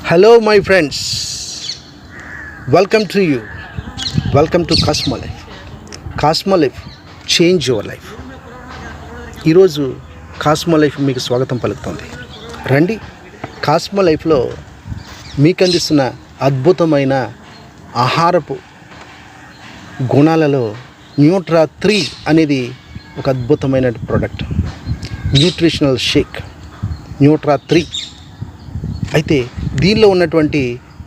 Hello, my friends. Welcome to you. Welcome to Cosmo Life. Cosmo Life, change your life. ఈరోజు cosmo life మీకు స్వాగతం పలుకుతుంది. రండి, cosmo లైఫ్లో మీకు అందిస్తున్న అద్భుతమైన ఆహారపు గుణాలలో న్యూట్రా3 అనేది ఒక అద్భుతమైన ప్రోడక్ట్. న్యూట్రిషనల్ షేక్ న్యూట్రా3. అయితే దీనిలో ఉన్నటువంటి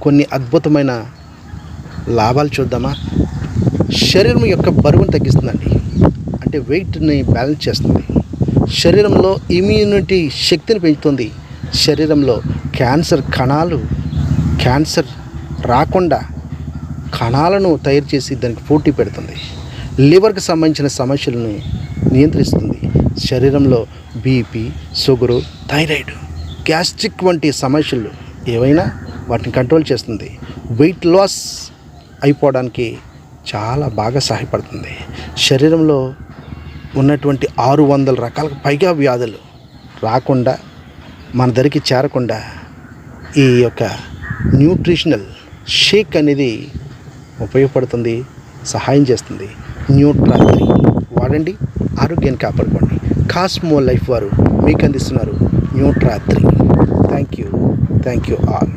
కొన్ని అద్భుతమైన లాభాలు చూద్దామా. శరీరం యొక్క బరువును తగ్గిస్తుందండి, అంటే వెయిట్ని బ్యాలెన్స్ చేస్తుంది. శరీరంలో ఇమ్యూనిటీ శక్తిని పెంచుతుంది. శరీరంలో క్యాన్సర్ రాకుండా కణాలను తయారు చేసి దానికి పోటీ పెడుతుంది. లివర్కి సంబంధించిన సమస్యలను నియంత్రిస్తుంది. శరీరంలో బీపీ, షుగరు, థైరాయిడ్, గ్యాస్ట్రిక్ వంటి సమస్యలు ఏవైనా వాటిని కంట్రోల్ చేస్తుంది. వెయిట్ లాస్ అయిపోవడానికి చాలా బాగా సహాయపడుతుంది. శరీరంలో ఉన్నటువంటి 600 రకాలకు పైగా వ్యాధులు రాకుండా, మన దగ్గరికి చేరకుండా ఈ యొక్క న్యూట్రిషనల్ షేక్ అనేది ఉపయోగపడుతుంది, సహాయం చేస్తుంది. న్యూట్రా3 వాడండి, ఆరోగ్యాన్ని కాపాడుకోండి. కాస్మో లైఫ్ వారు మీకు అందిస్తున్నారు న్యూట్రా3. Thank you all.